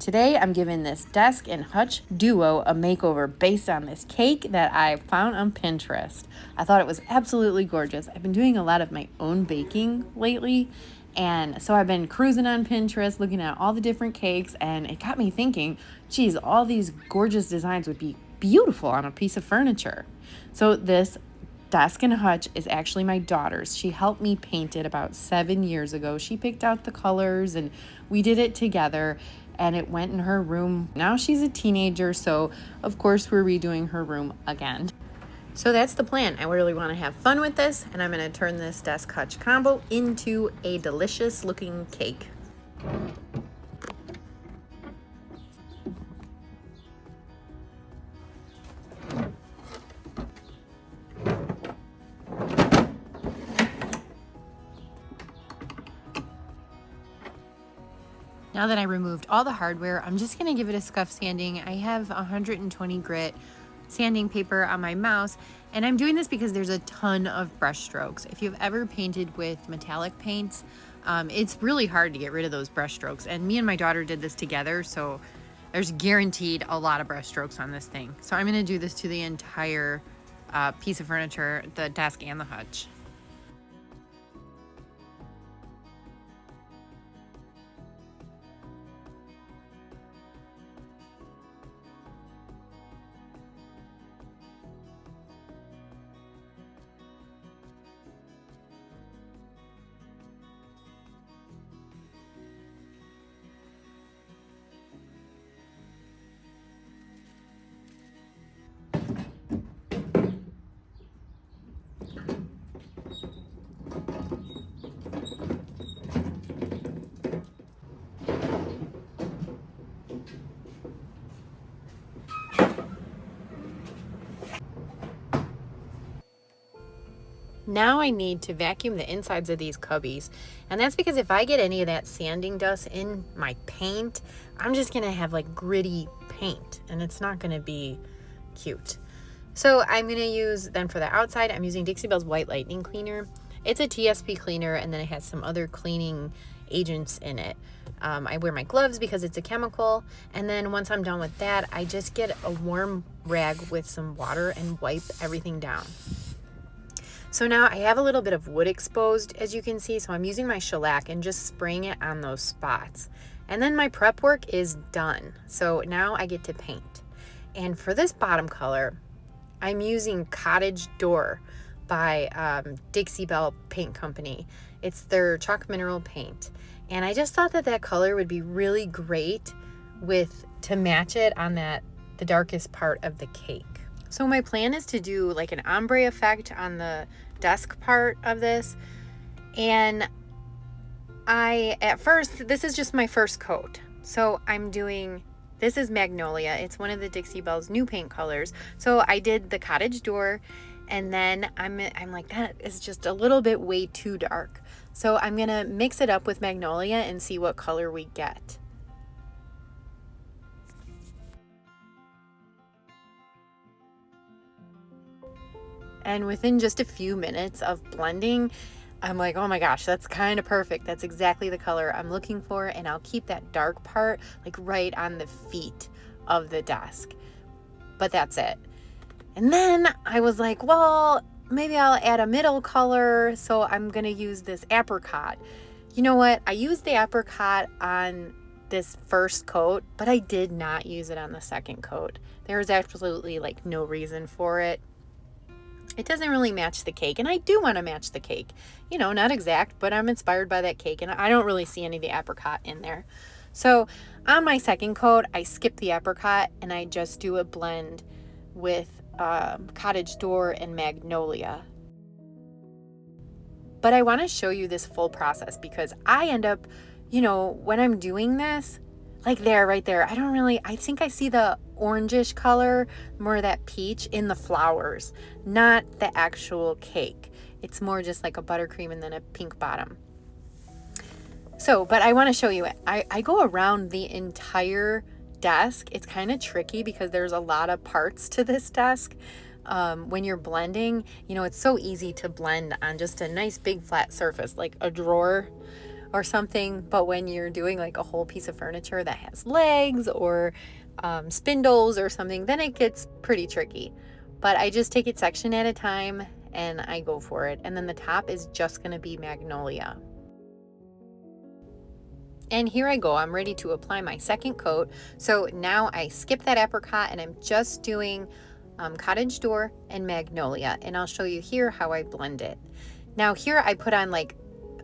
Today I'm giving this desk and hutch duo a makeover based on this cake that I found on Pinterest. I thought it was absolutely gorgeous. I've been doing a lot of my own baking lately, and so I've been cruising on Pinterest looking at all the different cakes, and it got me thinking, geez, all these gorgeous designs would be beautiful on a piece of furniture. So this desk and hutch is actually my daughter's. She helped me paint it about 7 years ago. She picked out the colors and we did it together, and it went in her room. Now she's a teenager, so of course we're redoing her room again. So that's the plan. I really want to have fun with this, and I'm going to turn this desk hutch combo into a delicious looking cake. Now that I removed all the hardware, I'm just gonna give it a scuff sanding. I have 120 grit sanding paper on my mouse, and I'm doing this because there's a ton of brush strokes. If you've ever painted with metallic paints, it's really hard to get rid of those brush strokes. And me and my daughter did this together, so there's guaranteed a lot of brush strokes on this thing. So I'm gonna do this to the entire piece of furniture, the desk and the hutch. Now I need to vacuum the insides of these cubbies, and that's because if I get any of that sanding dust in my paint, I'm just gonna have like gritty paint and it's not gonna be cute. So I'm gonna use, then for the outside, I'm using Dixie Belle's White Lightning Cleaner. It's a TSP cleaner, and then it has some other cleaning agents in it. I wear my gloves because it's a chemical, and then once I'm done with that, I just get a warm rag with some water and wipe everything down. So now I have a little bit of wood exposed, as you can see, so I'm using my shellac and just spraying it on those spots. And then my prep work is done. So now I get to paint. And for this bottom color, I'm using Cottage Door by Dixie Belle Paint Company. It's their chalk mineral paint. And I just thought that that color would be really great to match it on the darkest part of the cake. So my plan is to do like an ombre effect on the desk part of this. And at first, this is just my first coat. So this is Magnolia. It's one of the Dixie Belle's new paint colors. So I did the Cottage Door, and then I'm like, that is just a little bit way too dark. So I'm gonna mix it up with Magnolia and see what color we get. And within just a few minutes of blending, I'm like, oh my gosh, that's kind of perfect. That's exactly the color I'm looking for. And I'll keep that dark part like right on the feet of the desk. But that's it. And then I was like, well, maybe I'll add a middle color. So I'm going to use this apricot. You know what? I used the apricot on this first coat, but I did not use it on the second coat. There was absolutely like no reason for it. It doesn't really match the cake, and I do want to match the cake. You know, not exact, but I'm inspired by that cake, and I don't really see any of the apricot in there. So on my second coat, I skip the apricot, and I just do a blend with Cottage Door and Magnolia. But I want to show you this full process because I end up, you know, when I'm doing this, like right there, I think I see the orangish color, more of that peach in the flowers, not the actual cake. It's more just like a buttercream and then a pink bottom. So, but I want to show you it. I go around the entire desk. It's kind of tricky because there's a lot of parts to this desk. When you're blending, you know, it's so easy to blend on just a nice big flat surface like a drawer or something. But when you're doing like a whole piece of furniture that has legs or spindles or something, then it gets pretty tricky. But I just take it section at a time and I go for it. And then the top is just going to be magnolia. And here I go, I'm ready to apply my second coat. So now I skip that apricot and I'm just doing cottage door and magnolia. And I'll show you here how I blend it. Now here I put on like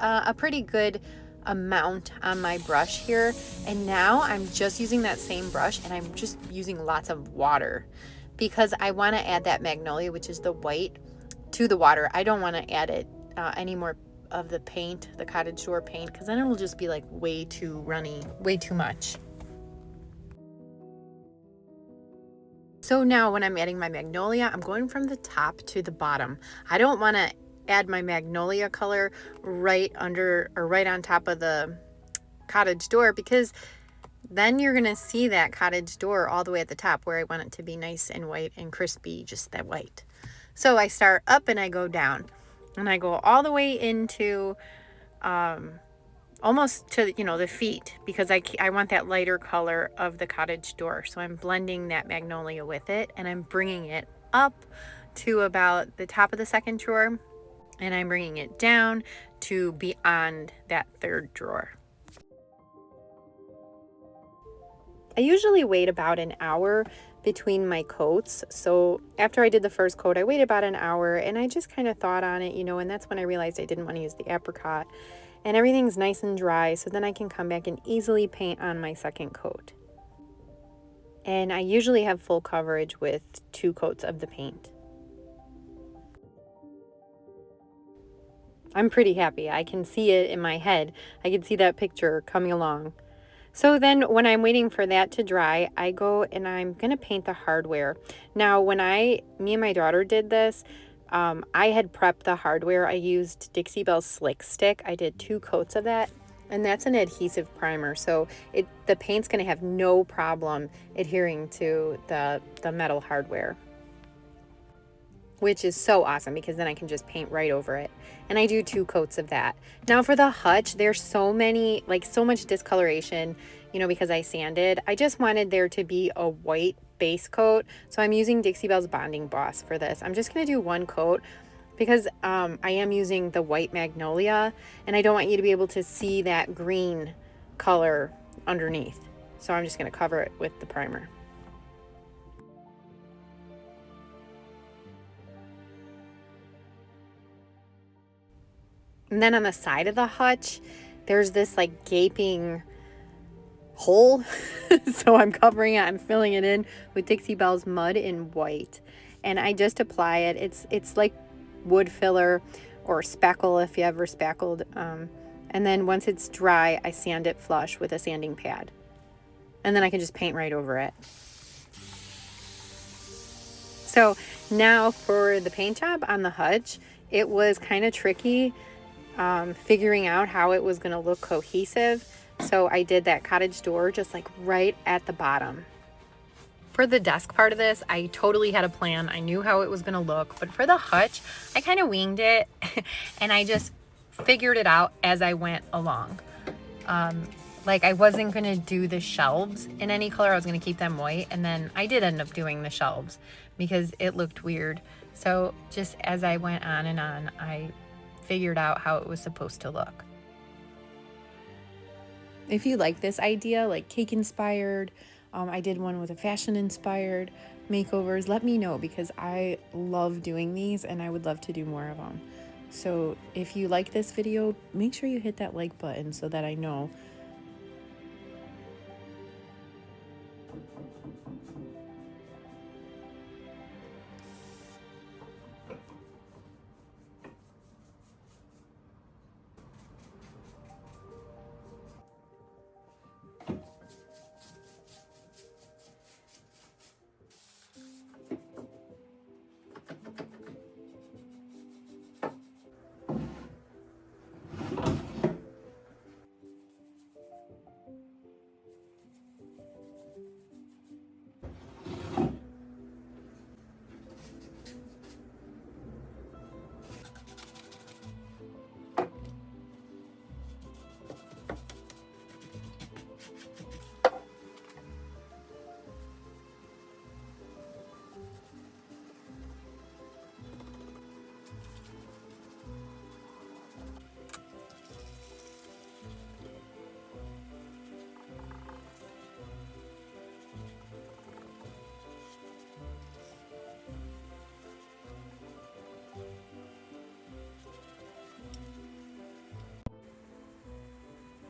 a pretty good amount on my brush here. And now I'm just using that same brush and I'm just using lots of water because I want to add that magnolia, which is the white, to the water. I don't want to add it any more of the paint, the cottage door paint, because then it'll just be like way too runny, way too much. So now when I'm adding my magnolia, I'm going from the top to the bottom. I don't want to add my magnolia color right under or right on top of the cottage door, because then you're going to see that cottage door all the way at the top where I want it to be nice and white and crispy, just that white. So I start up and I go down. And I go all the way into almost to, the feet, because I want that lighter color of the cottage door. So I'm blending that magnolia with it and I'm bringing it up to about the top of the second drawer and I'm bringing it down to beyond that third drawer. I usually wait about an hour between my coats. So after I did the first coat, I waited about an hour and I just kind of thought on it, and that's when I realized I didn't want to use the apricot and everything's nice and dry. So then I can come back and easily paint on my second coat. And I usually have full coverage with 2 coats of the paint. I'm pretty happy. I can see it in my head. I can see that picture coming along. So then when I'm waiting for that to dry, I go and I'm going to paint the hardware. Now, when me and my daughter did this, I had prepped the hardware. I used Dixie Belle Slick Stick. I did 2 coats of that, and that's an adhesive primer. So the paint's going to have no problem adhering to the metal hardware, which is so awesome because then I can just paint right over it. And I do 2 coats of that. Now for the hutch, there's so much discoloration, because I sanded. I just wanted there to be a white base coat. So I'm using Dixie Belle's Bonding Boss for this. I'm just going to do 1 coat because I am using the white magnolia and I don't want you to be able to see that green color underneath. So I'm just going to cover it with the primer. And then on the side of the hutch, there's this like gaping hole. So I'm covering it, I'm filling it in with Dixie Belle's Mud in white. And I just apply it. It's like wood filler or spackle if you ever spackled. And then once it's dry, I sand it flush with a sanding pad. And then I can just paint right over it. So now for the paint job on the hutch, it was kind of tricky figuring out how it was going to look cohesive. So I did that cottage door just like right at the bottom. For the desk part of this, I totally had a plan. I knew how it was going to look. But for the hutch, I kind of winged it and I just figured it out as I went along. Like I wasn't going to do the shelves in any color. I was going to keep them white. And then I did end up doing the shelves because it looked weird. So just as I went on and on, I figured out how it was supposed to look. If you like this idea, like cake inspired, I did one with a fashion inspired makeovers, let me know because I love doing these and I would love to do more of them. So if you like this video, make sure you hit that like button so that I know.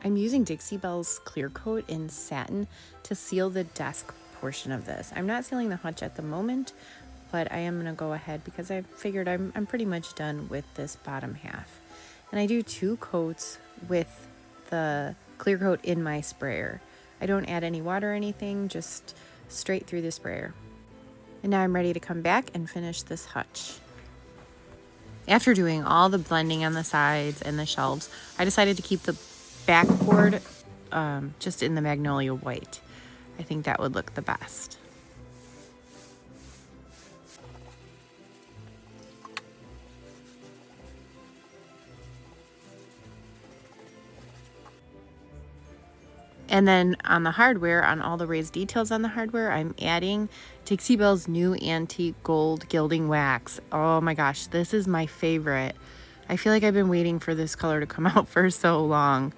I'm using Dixie Belle's clear coat in satin to seal the desk portion of this. I'm not sealing the hutch at the moment, but I am going to go ahead because I figured I'm pretty much done with this bottom half. And I do 2 coats with the clear coat in my sprayer. I don't add any water or anything, just straight through the sprayer. And now I'm ready to come back and finish this hutch. After doing all the blending on the sides and the shelves, I decided to keep the backboard just in the magnolia white. I think that would look the best. And then on the hardware, on all the raised details on the hardware, I'm adding Dixie Belle's new antique gold gilding wax. Oh my gosh, this is my favorite. I feel like I've been waiting for this color to come out for so long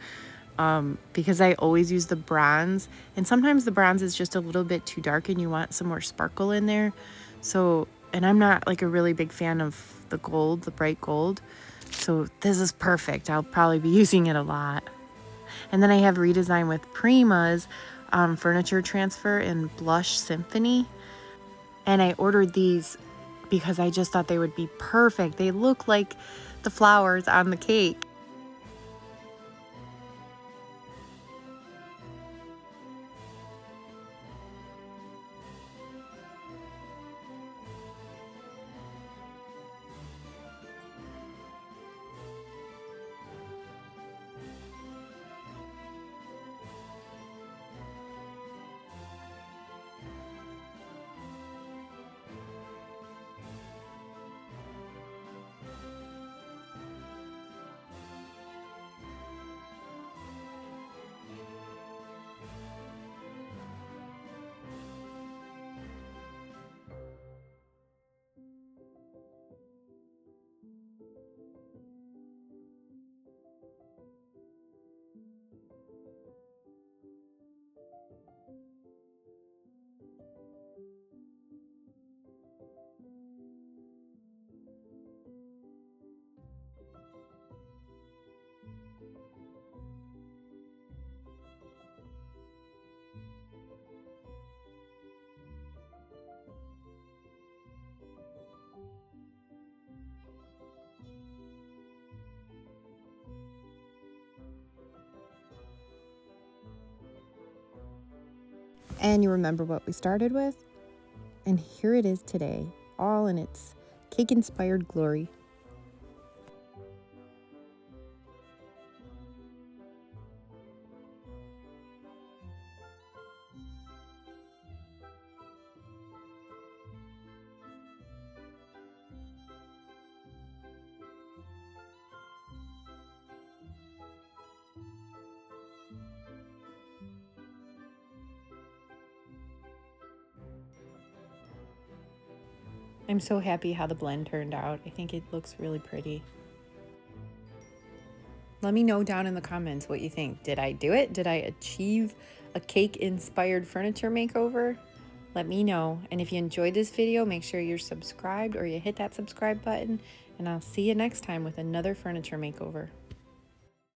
because I always use the bronze. And sometimes the bronze is just a little bit too dark and you want some more sparkle in there. So, and I'm not like a really big fan of the gold, the bright gold. So this is perfect. I'll probably be using it a lot. And then I have Redesign with Prima's furniture transfer in Blush Symphony. And I ordered these because I just thought they would be perfect. They look like the flowers on the cake. And you remember what we started with? And here it is today, all in its cake-inspired glory. I'm so happy how the blend turned out. I think it looks really pretty. Let me know down in the comments what you think. Did I do it? Did I achieve a cake-inspired furniture makeover? Let me know. And if you enjoyed this video, make sure you're subscribed or you hit that subscribe button. And I'll see you next time with another furniture makeover.